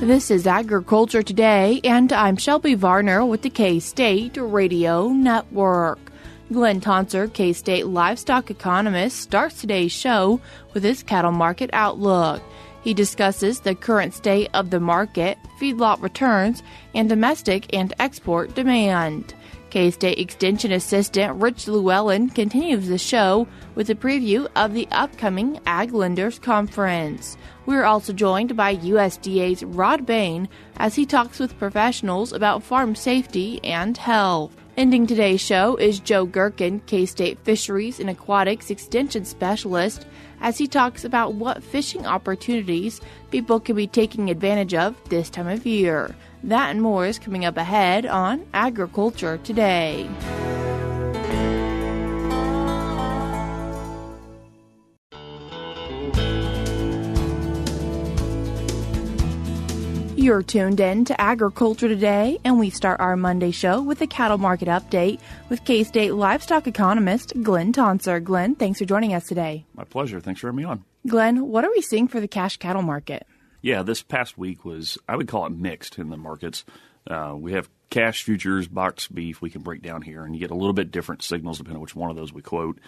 This is Agriculture Today, and I'm Shelby Varner with the K-State Radio Network. Glynn Tonsor, K-State livestock economist, starts today's show with his cattle market outlook. He discusses the current state of the market, feedlot returns, and domestic and export demand. K-State Extension Assistant Rich Llewelyn continues the show with a preview of the upcoming Ag Lenders Conference. We're also joined by USDA's Bain as he talks with professionals about farm safety and health. Ending today's show is Joe Gerken, K-State Fisheries and Aquatics Extension Specialist, as he talks about what fishing opportunities people can be taking advantage of this time of year. That and more is coming up ahead on Agriculture Today. You're tuned in to Agriculture Today, and we start our Monday show with a cattle market update with K-State livestock economist Glynn Tonsor. Glynn, thanks for joining us today. My pleasure. Thanks for having me on. Glynn, what are we seeing for the cash cattle market? Yeah, this past week was, I would call it mixed in the markets. We have cash futures, box beef we can break down here, and you get a little bit different signals depending on which one of those we quote.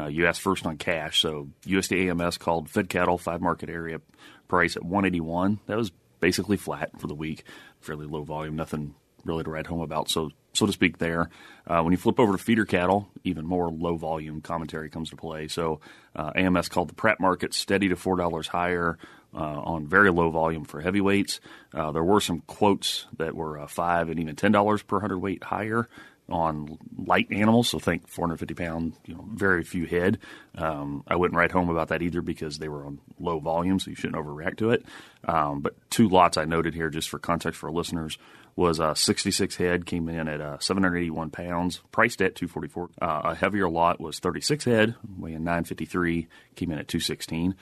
You asked first on cash, so USDA AMS called fed cattle 5 market area price at 181. That was basically flat for the week, fairly low volume, nothing really to write home about, so to speak there. When you flip over to feeder cattle, even more low volume commentary comes to play. So AMS called the Pratt market steady to $4 higher on very low volume for heavyweights. There were some quotes that were $5 and even $10 per hundredweight higher on light animals, so think 450 pound, very few head. I wouldn't write home about that either because they were on low volume, so you shouldn't overreact to it. But 2 lots I noted here just for context for our listeners was 66 head, came in at 781 pounds, priced at $244. A heavier lot was 36 head, weighing 953, came in at $216.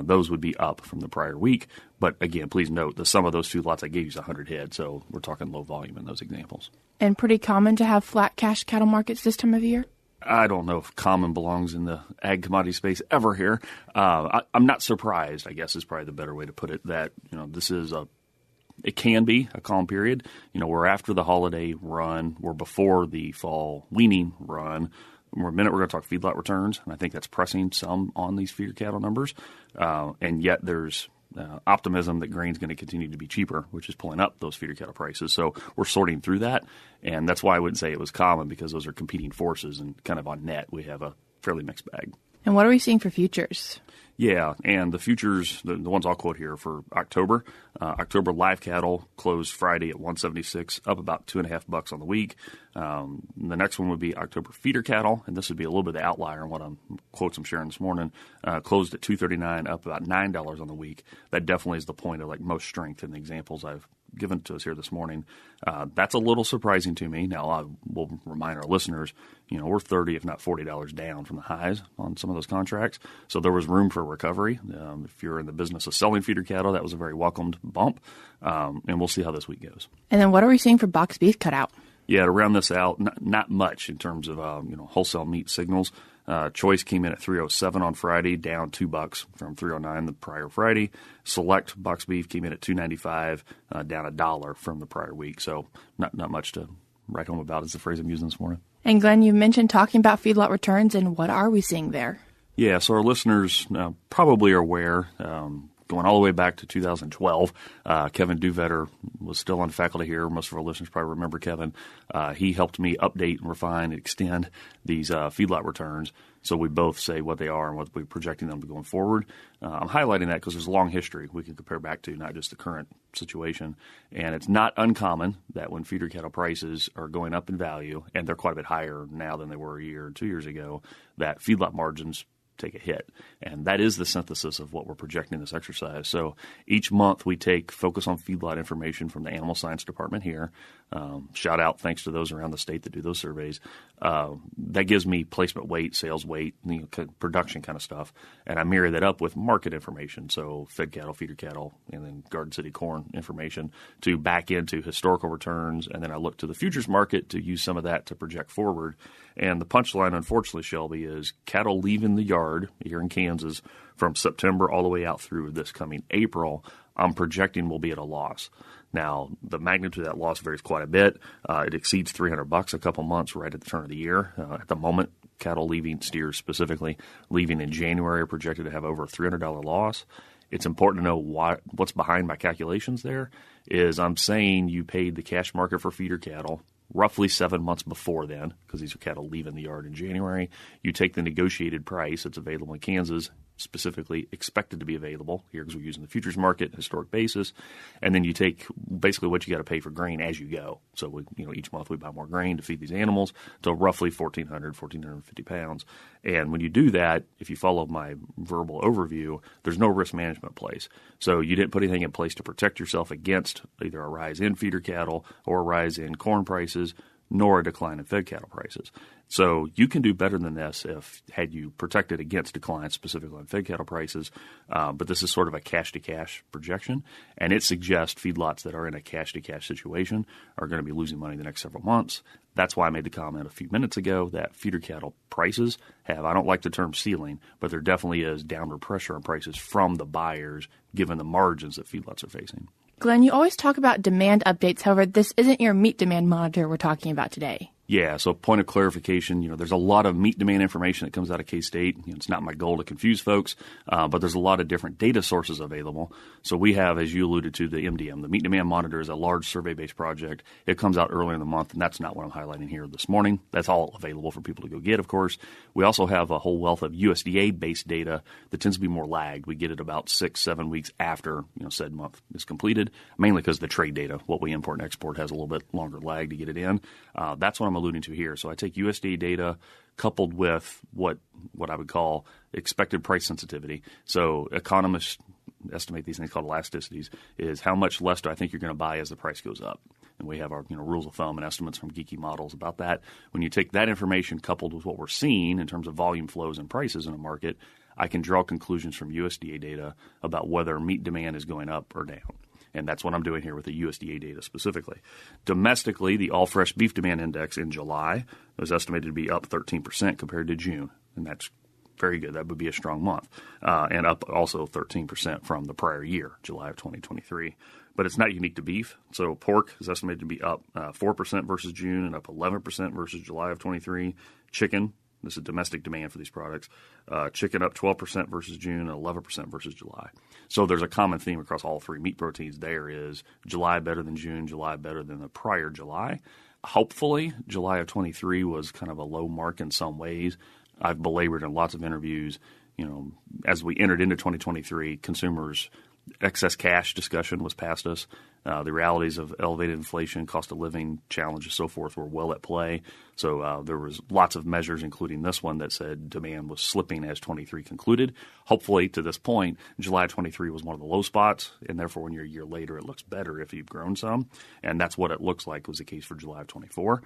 Those would be up from the prior week. But again, please note the sum of those 2 lots I gave you is 100 head, so we're talking low volume in those examples. And pretty common to have flat cash cattle markets this time of year? I don't know if common belongs in the ag commodity space ever here. I'm not surprised, I guess is probably the better way to put it, that this is it can be a calm period. We're after the holiday run. We're before the fall weaning run. In a minute, we're going to talk feedlot returns, and I think that's pressing some on these feeder cattle numbers. And yet there's optimism that grain's going to continue to be cheaper, which is pulling up those feeder cattle prices. So we're sorting through that, and that's why I wouldn't say it was common, because those are competing forces, and kind of on net we have a fairly mixed bag. And what are we seeing for futures? Yeah, and the futures, the ones I'll quote here for October. October live cattle closed Friday at 176, up about $2.50 on the week. The next one would be October feeder cattle, and this would be a little bit of the outlier in what quotes I'm sharing this morning. Closed at 239, up about $9 on the week. That definitely is the point of most strength in the examples I've given to us here this morning. That's a little surprising to me. Now, I will remind our listeners, we're $30, if not $40 down from the highs on some of those contracts. So there was room for recovery. If you're in the business of selling feeder cattle, that was a very welcomed bump. And we'll see how this week goes. And then what are we seeing for box beef cutout? Yeah, to round this out, not much in terms of wholesale meat signals. Choice came in at $307 on Friday, down $2 from $309 the prior Friday. Select box beef came in at $295, down $1 from the prior week. So not much to write home about is the phrase I'm using this morning. And Glenn, you mentioned talking about feedlot returns, and what are we seeing there? Yeah, so our listeners probably are aware, going all the way back to 2012, Kevin Duvetter was still on faculty here. Most of our listeners probably remember Kevin. He helped me update and refine and extend these feedlot returns, so we both say what they are and what we're projecting them to going forward. I'm highlighting that because there's a long history we can compare back to, not just the current situation. And it's not uncommon that when feeder cattle prices are going up in value, and they're quite a bit higher now than they were a year or 2 years ago, that feedlot margins take a hit. And that is the synthesis of what we're projecting in this exercise. So each month we focus on feedlot information from the animal science department here. Shout out, thanks to those around the state that do those surveys. That gives me placement weight, sales weight, production kind of stuff, and I marry that up with market information, so fed cattle, feeder cattle, and then Garden City corn information to back into historical returns, and then I look to the futures market to use some of that to project forward. And the punchline, unfortunately, Shelby, is cattle leaving the yard here in Kansas from September all the way out through this coming April, I'm projecting will be at a loss. Now, the magnitude of that loss varies quite a bit. It exceeds $300 a couple months right at the turn of the year. At the moment, cattle leaving, steers specifically, leaving in January are projected to have over a $300 loss. It's important to know what's behind my calculations there is I'm saying you paid the cash market for feeder cattle roughly 7 months before then, because these are cattle leaving the yard in January. You take the negotiated price that's available in Kansas, specifically expected to be available here because we're using the futures market, historic basis, and then you take basically what you got to pay for grain as you go. So each month we buy more grain to feed these animals to roughly 1,450 pounds. And when you do that, if you follow my verbal overview, there's no risk management in place. So you didn't put anything in place to protect yourself against either a rise in feeder cattle or a rise in corn prices, nor a decline in fed cattle prices. So you can do better than this had you protected against declines, specifically on fed cattle prices. But this is sort of a cash-to-cash projection, and it suggests feedlots that are in a cash-to-cash situation are going to be losing money the next several months. That's why I made the comment a few minutes ago that feeder cattle prices have, I don't like the term ceiling, but there definitely is downward pressure on prices from the buyers given the margins that feedlots are facing. Glenn, you always talk about demand updates. However, this isn't your meat demand monitor we're talking about today. Yeah, so point of clarification, there's a lot of meat demand information that comes out of K-State. It's not my goal to confuse folks, but there's a lot of different data sources available. So we have, as you alluded to, the MDM. The Meat Demand Monitor is a large survey-based project. It comes out earlier in the month, and that's not what I'm highlighting here this morning. That's all available for people to go get, of course. We also have a whole wealth of USDA-based data that tends to be more lagged. We get it about 6-7 weeks after said month is completed, mainly because the trade data, what we import and export, has a little bit longer lag to get it in. That's what I'm alluding to here. So I take USDA data coupled with what I would call expected price sensitivity. So economists estimate these things called elasticities, is how much less do I think you're going to buy as the price goes up. And we have our rules of thumb and estimates from geeky models about that. When you take that information coupled with what we're seeing in terms of volume flows and prices in a market, I can draw conclusions from USDA data about whether meat demand is going up or down. And that's what I'm doing here with the USDA data specifically. Domestically, the all-fresh beef demand index in July was estimated to be up 13% compared to June, and that's very good. That would be a strong month, and up also 13% from the prior year, July of 2023. But it's not unique to beef. So pork is estimated to be up 4% versus June and up 11% versus July of 23. Chicken, this is domestic demand for these products. Chicken up 12% versus June and 11% versus July. So there's a common theme across all three meat proteins. There is July better than June, July better than the prior July. Hopefully, July of 23 was kind of a low mark in some ways. I've belabored in lots of interviews, as we entered into 2023, consumers' excess cash discussion was past us. The realities of elevated inflation, cost of living challenges, so forth, were well at play. So there was lots of measures, including this one, that said demand was slipping as 23 concluded. Hopefully, to this point, July 23 was one of the low spots, and therefore when you're a year later, it looks better if you've grown some. And that's what it looks like was the case for July of 24.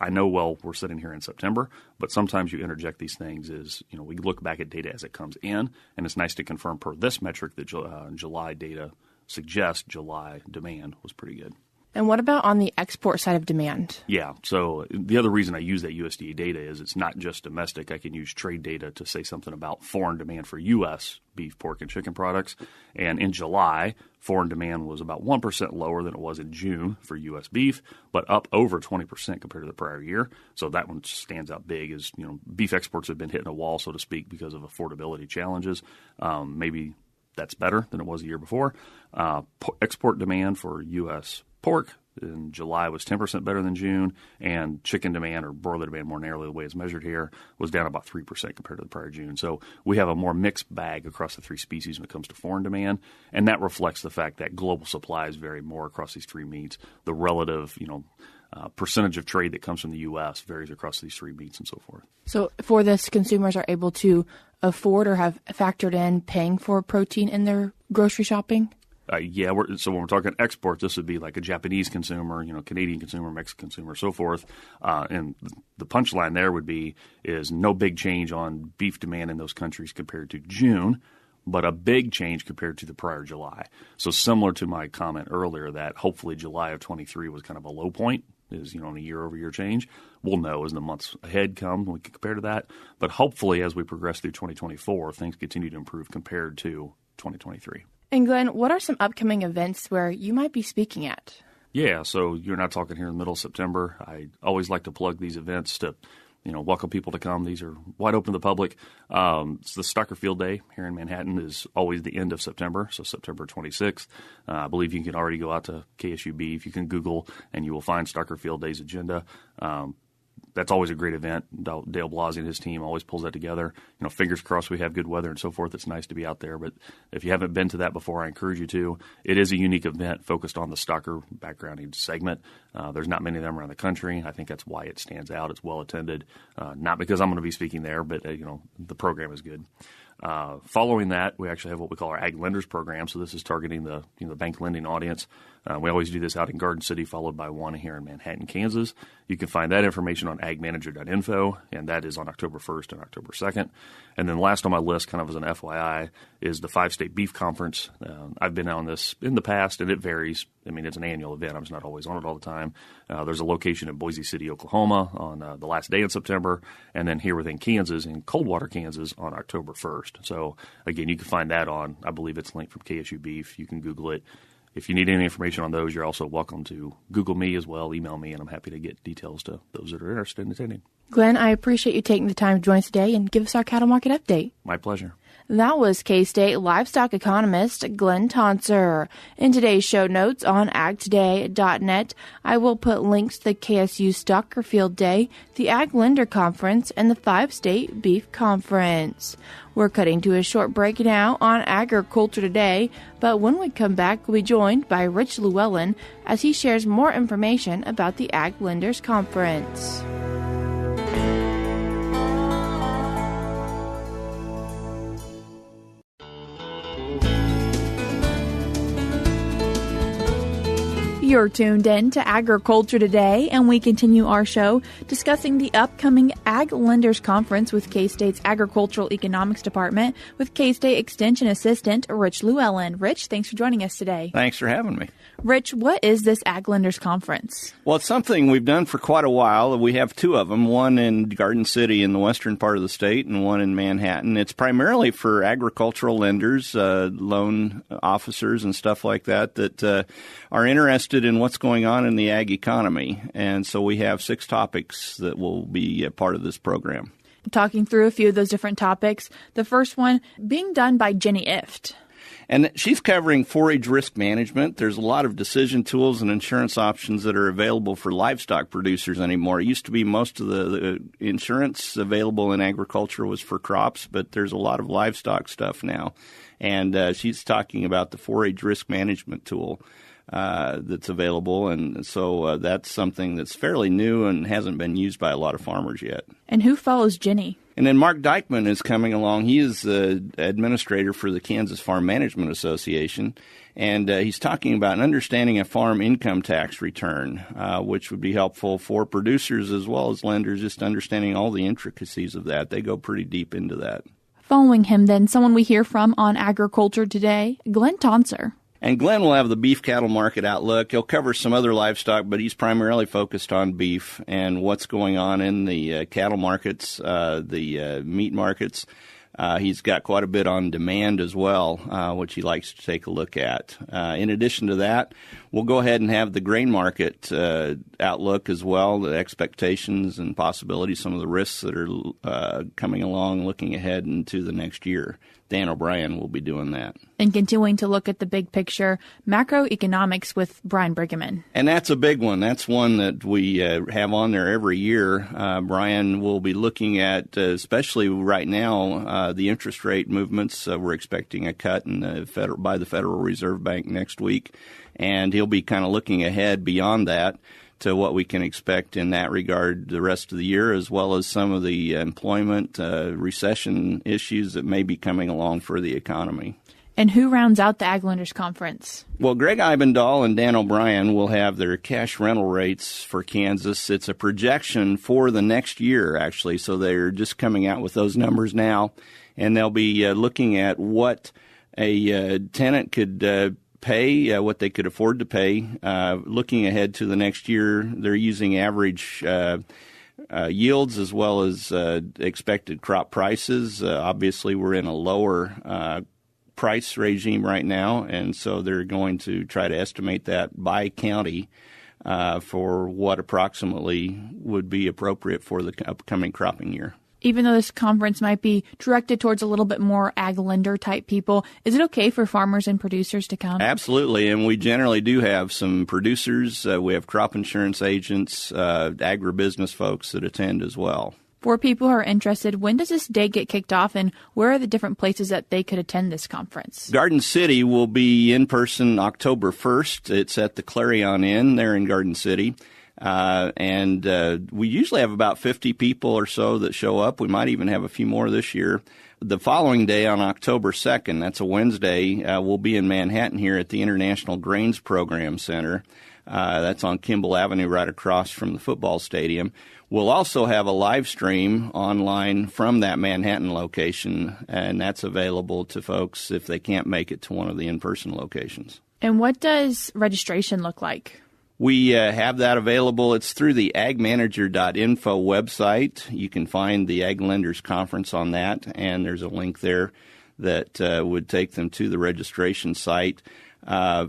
I know, we're sitting here in September, but sometimes you interject these things as, we look back at data as it comes in, and it's nice to confirm per this metric that July data suggests July demand was pretty good. And what about on the export side of demand? Yeah. So the other reason I use that USDA data is it's not just domestic. I can use trade data to say something about foreign demand for U.S. beef, pork, and chicken products. And in July, foreign demand was about 1% lower than it was in June for U.S. beef, but up over 20% compared to the prior year. So that one stands out big as, beef exports have been hitting a wall, so to speak, because of affordability challenges. Maybe that's better than it was the year before. Export demand for U.S. pork in July was 10% better than June, and chicken demand, or broiler demand more narrowly the way it's measured here, was down about 3% compared to the prior June. So we have a more mixed bag across the three species when it comes to foreign demand, and that reflects the fact that global supplies vary more across these three meats. The relative, percentage of trade that comes from the U.S. varies across these three meats and so forth. So for this, consumers are able to afford or have factored in paying for protein in their grocery shopping? So when we're talking exports, this would be like a Japanese consumer, Canadian consumer, Mexican consumer, so forth. And the punchline there is no big change on beef demand in those countries compared to June, but a big change compared to the prior July. So similar to my comment earlier that hopefully July of 23 was kind of a low point, is on a year-over-year change. We'll know as the months ahead come, we can compare to that. But hopefully as we progress through 2024, things continue to improve compared to 2023. And Glenn, what are some upcoming events where you might be speaking at? Yeah, so you're not talking here in the middle of September. I always like to plug these events to welcome people to come. These are wide open to the public. It's the Stocker Field Day here in Manhattan is always the end of September, so September 26th. I believe you can already go out to KSUB. If you can Google, and you will find Stocker Field Day's agenda. That's always a great event. Dale Blasey and his team always pulls that together. Fingers crossed we have good weather and so forth. It's nice to be out there. But if you haven't been to that before, I encourage you to. It is a unique event focused on the stocker backgrounding segment. There's not many of them around the country. I think that's why it stands out. It's well attended. Not because I'm going to be speaking there, but the program is good. Following that, we actually have what we call our Ag Lenders program. So this is targeting the bank lending audience. We always do this out in Garden City, followed by one here in Manhattan, Kansas. You can find that information on agmanager.info, and that is on October 1st and October 2nd. And then last on my list, kind of as an FYI, is the 5-State Beef Conference. I've been on this in the past, and it varies. I mean, it's an annual event. I'm just not always on it all the time. There's a location in Boise City, Oklahoma on the last day in September, and then here within Kansas, in Coldwater, Kansas, on October 1st. So, again, you can find that on, I believe it's linked from KSU Beef. You can Google it. If you need any information on those, you're also welcome to Google me as well, email me, and I'm happy to get details to those that are interested in attending. Glenn, I appreciate you taking the time to join us today and give us our cattle market update. My pleasure. That was K-State livestock economist Glynn Tonsor. In today's show notes on agtoday.net, I will put links to the KSU Stocker Field Day, the Ag Lender Conference, and the 5-State Beef Conference. We're cutting to a short break now on Agriculture Today, but when we come back, we'll be joined by Rich Llewelyn as he shares more information about the Ag Lenders Conference. You're tuned in to Agriculture Today, and we continue our show discussing the upcoming Ag Lenders Conference with K-State's Agricultural Economics Department with K-State Extension Assistant Rich Llewelyn. Rich, thanks for joining us today. Thanks for having me. Rich, what is this Ag Lenders Conference? Well, it's something we've done for quite a while. We have two of them, one in Garden City in the western part of the state and one in Manhattan. It's primarily for agricultural lenders, loan officers and stuff like that are interested in what's going on in the ag economy. And so we have 6 topics that will be a part of this program. Talking through a few of those different topics. The first one being done by Jenny Ift. And she's covering forage risk management. There's a lot of decision tools and insurance options that are available for livestock producers anymore. It used to be most of the insurance available in agriculture was for crops, but there's a lot of livestock stuff now. And she's talking about the forage risk management tool that's available. And so that's something that's fairly new and hasn't been used by a lot of farmers yet. And who follows Jenny? And then Mark Dykman is coming along. He is the administrator for the Kansas Farm Management Association, and he's talking about understanding a farm income tax return, which would be helpful for producers as well as lenders, just understanding all the intricacies of that. They go pretty deep into that. Following him, then, someone we hear from on Agriculture Today, Glynn Tonsor. And Glynn will have the beef cattle market outlook. He'll cover some other livestock, but he's primarily focused on beef and what's going on in the cattle markets, the meat markets. He's got quite a bit on demand as well, which he likes to take a look at. In addition to that, we'll go ahead and have the grain market outlook as well, the expectations and possibilities, some of the risks that are coming along, looking ahead into the next year. Dan O'Brien will be doing that. And continuing to look at the big picture, macroeconomics with Brian Brigham. And that's a big one. That's one that we have on there every year. Brian will be looking at, especially right now, the interest rate movements. We're expecting a cut by the Federal Reserve Bank next week. And he'll be kind of looking ahead beyond that to what we can expect in that regard the rest of the year, as well as some of the employment recession issues that may be coming along for the economy. And who rounds out the Ag Lenders Conference? Well, Greg Eibendahl and Dan O'Brien will have their cash rental rates for Kansas. It's a projection for the next year, actually, so they're just coming out with those numbers now. And they'll be looking at what a tenant could pay, what they could afford to pay. Looking ahead to the next year, they're using average yields as well as expected crop prices. Obviously, we're in a lower price regime right now, and so they're going to try to estimate that by county for what approximately would be appropriate for the upcoming cropping year. Even though this conference might be directed towards a little bit more ag lender type people, is it okay for farmers and producers to come? Absolutely, and we generally do have some producers. We have crop insurance agents, agribusiness folks that attend as well. For people who are interested, when does this day get kicked off, and where are the different places that they could attend this conference? Garden City will be in person October 1st. It's at the Clarion Inn there in Garden City. And we usually have about 50 people or so that show up. We might even have a few more this year. The following day on October 2nd, that's a Wednesday, we'll be in Manhattan here at the International Grains Program Center. That's on Kimball Avenue right across from the football stadium. We'll also have a live stream online from that Manhattan location, and that's available to folks if they can't make it to one of the in-person locations. And what does registration look like? We have that available. It's through the agmanager.info website. You can find the Ag Lenders Conference on that, and there's a link there that would take them to the registration site.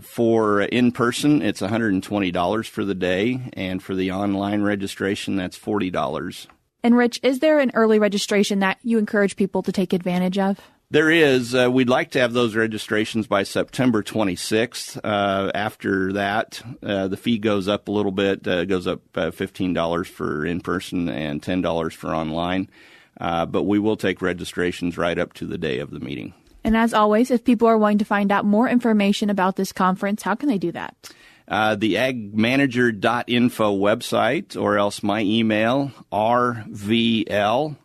For in-person, it's $120 for the day, and for the online registration, that's $40. And Rich, is there an early registration that you encourage people to take advantage of? There is. We'd like to have those registrations by September 26th. After that, the fee goes up a little bit. It goes up $15 for in-person and $10 for online. But we will take registrations right up to the day of the meeting. And as always, if people are wanting to find out more information about this conference, how can they do that? The agmanager.info website, or else my email, rvl@ksu.edu.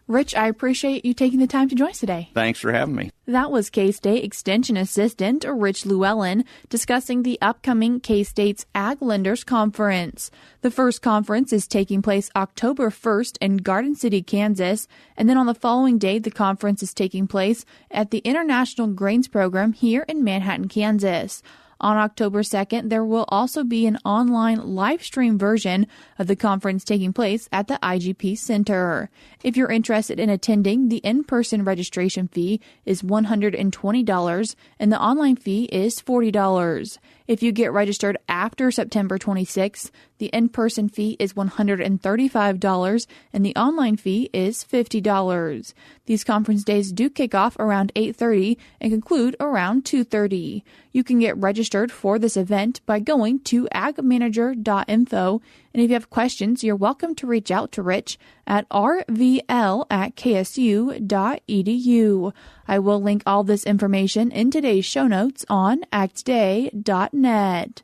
Rich, I appreciate you taking the time to join us today. Thanks for having me. That was K-State Extension Assistant Rich Llewelyn discussing the upcoming K-State's Ag Lenders Conference. The first conference is taking place October 1st in Garden City, Kansas, and then on the following day, the conference is taking place at the International Grains Program here in Manhattan, Kansas. On October 2nd, there will also be an online live stream version of the conference taking place at the IGP Center. If you're interested in attending, the in-person registration fee is $120 and the online fee is $40. If you get registered after September 26th, the in-person fee is $135 and the online fee is $50. These conference days do kick off around 8:30 and conclude around 2:30. You can get registered for this event by going to agmanager.info, and if you have questions, you're welcome to reach out to Rich at rvl@ksu.edu. I will link all this information in today's show notes on acttoday.net.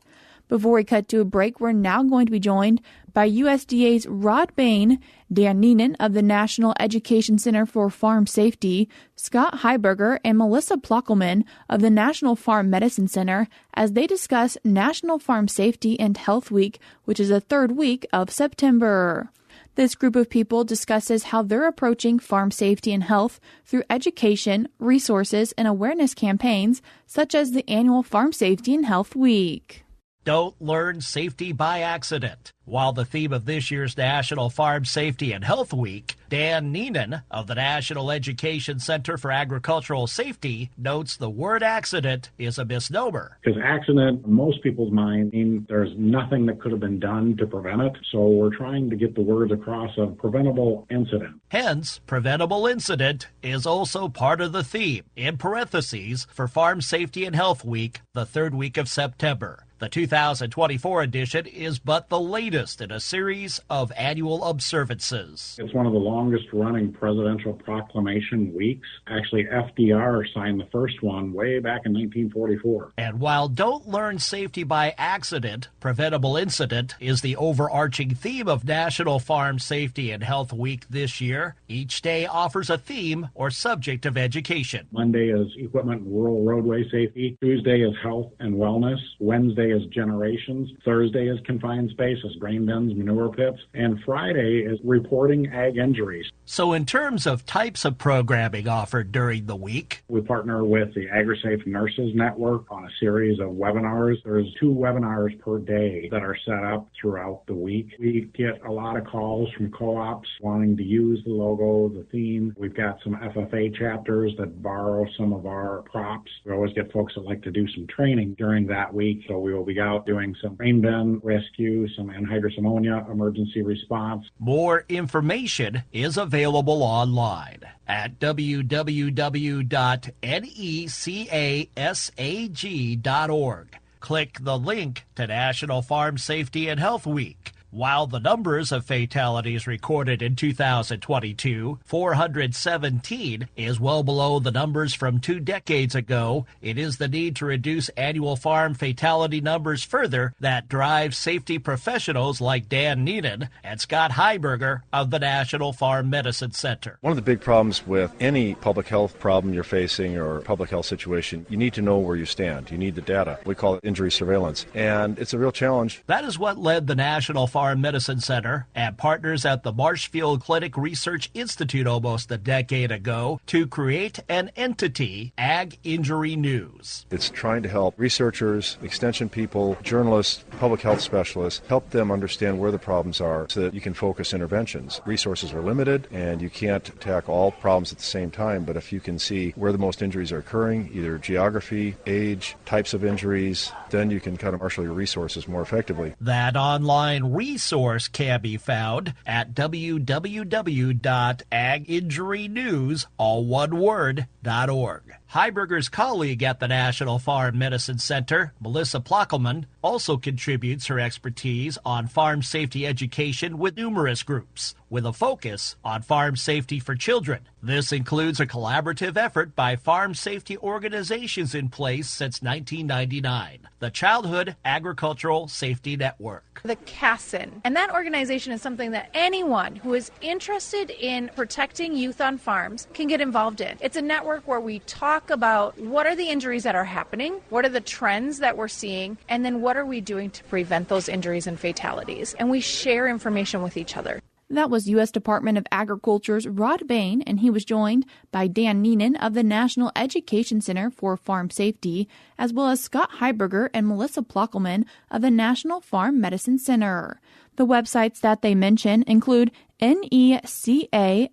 Before we cut to a break, we're now going to be joined by USDA's Rod Bain, Dan Neenan of the National Education Center for Farm Safety, Scott Heiberger, and Melissa Plockelman of the National Farm Medicine Center as they discuss National Farm Safety and Health Week, which is the third week of September. This group of people discusses how they're approaching farm safety and health through education, resources, and awareness campaigns, such as the annual Farm Safety and Health Week. Don't learn safety by accident. While the theme of this year's National Farm Safety and Health Week, Dan Neenan of the National Education Center for Agricultural Safety notes the word accident is a misnomer. Because accident, in most people's mind, means there's nothing that could have been done to prevent it. So we're trying to get the word across of preventable incident. Hence, preventable incident is also part of the theme, in parentheses, for Farm Safety and Health Week, the third week of September. The 2024 edition is but the latest in a series of annual observances. It's one of the longest-running presidential proclamation weeks. Actually, FDR signed the first one way back in 1944. And while Don't Learn Safety by Accident, Preventable Incident is the overarching theme of National Farm Safety and Health Week this year, each day offers a theme or subject of education. Monday is equipment and rural roadway safety. Tuesday is health and wellness. Wednesday is generations. Thursday is confined spaces, grain bins, manure pits. And Friday is reporting ag injuries. So in terms of types of programming offered during the week, we partner with the AgriSafe Nurses Network on a series of webinars. There's 2 webinars per day that are set up throughout the week. We get a lot of calls from co-ops wanting to use the logo, the theme. We've got some FFA chapters that borrow some of our props. We always get folks that like to do some training during that week. So we will be out doing some grain bin rescue, some anhydrous ammonia emergency response. More information is available online at www.necasag.org. Click the link to National Farm Safety and Health Week. While the numbers of fatalities recorded in 2022, 417, is well below the numbers from 2 decades ago, it is the need to reduce annual farm fatality numbers further that drives safety professionals like Dan Neenan and Scott Heiberger of the National Farm Medicine Center. One of the big problems with any public health problem you're facing or public health situation, you need to know where you stand. You need the data. We call it injury surveillance, and it's a real challenge. That is what led the National Farm Medicine Center and partners at the Marshfield Clinic Research Institute almost a decade ago to create an entity, Ag Injury News. It's trying to help researchers, extension people, journalists, public health specialists, help them understand where the problems are so that you can focus interventions. Resources are limited and you can't tackle all problems at the same time, but if you can see where the most injuries are occurring, either geography, age, types of injuries, then you can kind of marshal your resources more effectively. That online resource can be found at www.aginjurynews.org. Heiberger's colleague at the National Farm Medicine Center, Melissa Plockelman, also contributes her expertise on farm safety education with numerous groups, with a focus on farm safety for children. This includes a collaborative effort by farm safety organizations in place since 1999, the Childhood Agricultural Safety Network. The CASN. And that organization is something that anyone who is interested in protecting youth on farms can get involved in. It's a network where we talk about what are the injuries that are happening, what are the trends that we're seeing, and then what are we doing to prevent those injuries and fatalities. And we share information with each other. That was U.S. Department of Agriculture's Rod Bain, and he was joined by Dan Neenan of the National Education Center for Farm Safety, as well as Scott Heiberger and Melissa Plockelman of the National Farm Medicine Center. The websites that they mention include necasag.org,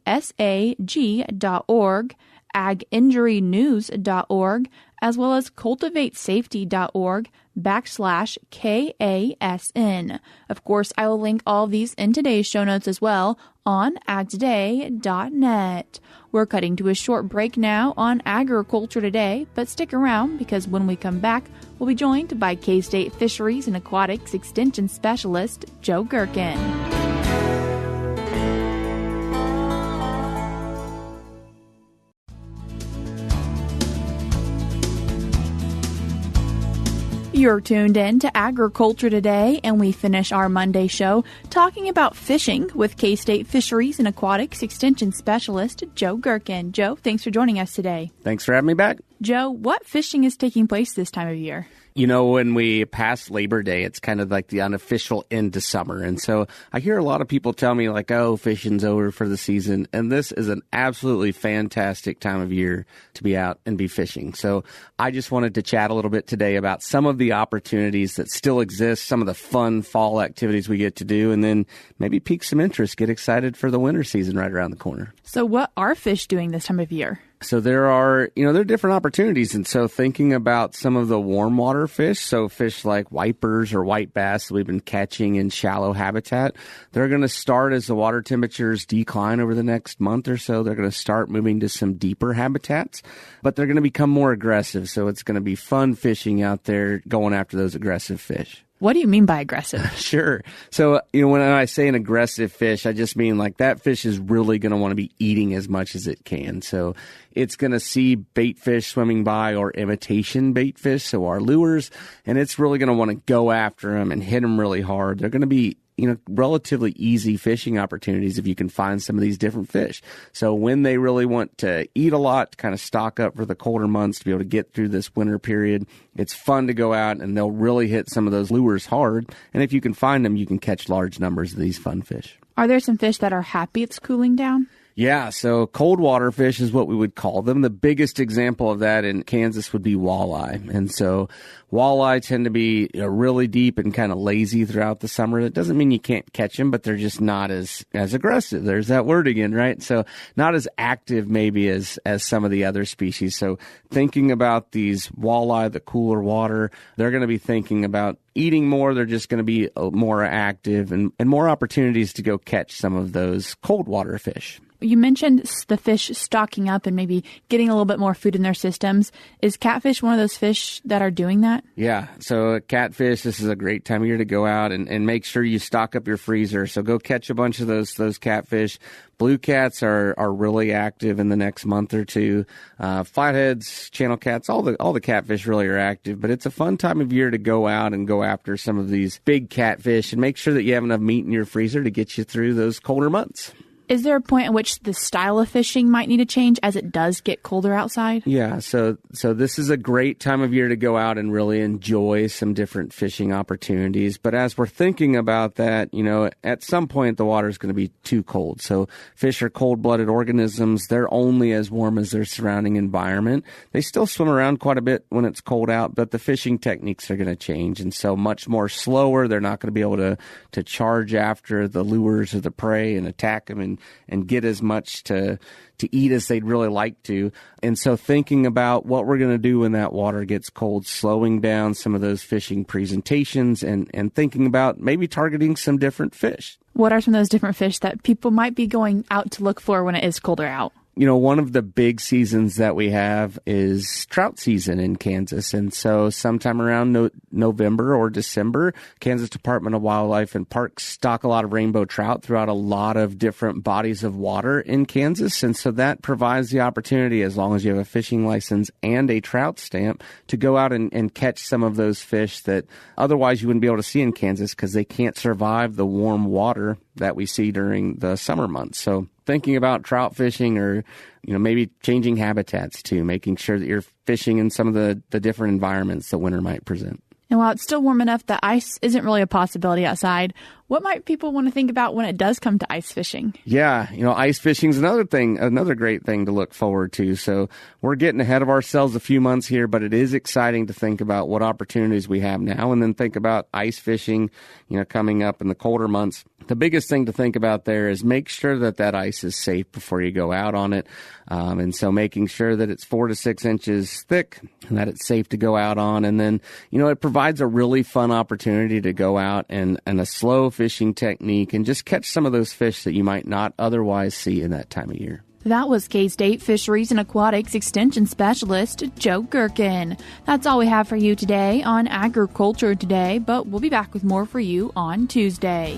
aginjurynews.org, as well as cultivatesafety.org/KASN. Of course, I will link all of these in today's show notes as well on agtoday.net. We're cutting to a short break now on Agriculture Today, but stick around because when we come back, we'll be joined by K-State Fisheries and Aquatics Extension Specialist Joe Gerken. You're tuned in to Agriculture Today, and we finish our Monday show talking about fishing with K-State Fisheries and Aquatics Extension Specialist Joe Gerken. Joe, thanks for joining us today. Thanks for having me back. Joe, what fishing is taking place this time of year? You know, when we pass Labor Day, it's kind of like the unofficial end to summer. And so I hear a lot of people tell me like, oh, fishing's over for the season. And this is an absolutely fantastic time of year to be out and be fishing. So I just wanted to chat a little bit today about some of the opportunities that still exist, some of the fun fall activities we get to do, and then maybe pique some interest, get excited for the winter season right around the corner. So what are fish doing this time of year? So there are different opportunities. And so thinking about some of the warm water fish, so fish like wipers or white bass that we've been catching in shallow habitat, they're going to start as the water temperatures decline over the next month or so. They're going to start moving to some deeper habitats, but they're going to become more aggressive. So it's going to be fun fishing out there going after those aggressive fish. What do you mean by aggressive? Sure. So, when I say an aggressive fish, I just mean like that fish is really going to want to be eating as much as it can. So it's going to see bait fish swimming by or imitation bait fish, so our lures, and it's really going to want to go after them and hit them really hard. They're going to be relatively easy fishing opportunities if you can find some of these different fish. So when they really want to eat a lot, to kind of stock up for the colder months to be able to get through this winter period, it's fun to go out and they'll really hit some of those lures hard. And if you can find them, you can catch large numbers of these fun fish. Are there some fish that are happy it's cooling down? Yeah, so cold water fish is what we would call them. The biggest example of that in Kansas would be walleye. And so walleye tend to be really deep and kind of lazy throughout the summer. That doesn't mean you can't catch them, but they're just not as aggressive. There's that word again, right? So not as active maybe as some of the other species. So thinking about these walleye, the cooler water, they're going to be thinking about eating more. They're just going to be more active and more opportunities to go catch some of those cold water fish. You mentioned the fish stocking up and maybe getting a little bit more food in their systems. Is catfish one of those fish that are doing that? Yeah. So catfish, this is a great time of year to go out and make sure you stock up your freezer. So go catch a bunch of those catfish. Blue cats are really active in the next month or two. Flatheads, channel cats, all the catfish really are active. But it's a fun time of year to go out and go after some of these big catfish and make sure that you have enough meat in your freezer to get you through those colder months. Is there a point at which the style of fishing might need to change as it does get colder outside? Yeah, so this is a great time of year to go out and really enjoy some different fishing opportunities. But as we're thinking about that, at some point the water is going to be too cold. So fish are cold-blooded organisms. They're only as warm as their surrounding environment. They still swim around quite a bit when it's cold out, but the fishing techniques are going to change. And so much more slower. They're not going to be able to charge after the lures or the prey and attack them and get as much to eat as they'd really like to. And so thinking about what we're going to do when that water gets cold, slowing down some of those fishing presentations and thinking about maybe targeting some different fish. What are some of those different fish that people might be going out to look for when it is colder out? One of the big seasons that we have is trout season in Kansas. And so sometime around November or December, Kansas Department of Wildlife and Parks stock a lot of rainbow trout throughout a lot of different bodies of water in Kansas. And so that provides the opportunity, as long as you have a fishing license and a trout stamp, to go out and catch some of those fish that otherwise you wouldn't be able to see in Kansas because they can't survive the warm water that we see during the summer months. So thinking about trout fishing or, maybe changing habitats too, making sure that you're fishing in some of the different environments that winter might present. And while it's still warm enough that ice isn't really a possibility outside, what might people want to think about when it does come to ice fishing? Yeah, ice fishing is another great thing to look forward to. So we're getting ahead of ourselves a few months here, but it is exciting to think about what opportunities we have now and then think about ice fishing, coming up in the colder months. The biggest thing to think about there is make sure that ice is safe before you go out on it. And so making sure that it's 4 to 6 inches thick and that it's safe to go out on. And then, it provides a really fun opportunity to go out and a slow fishing technique and just catch some of those fish that you might not otherwise see in that time of year. That was K-State Fisheries and Aquatics Extension Specialist Joe Gerken. That's all we have for you today on Agriculture Today, but we'll be back with more for you on Tuesday.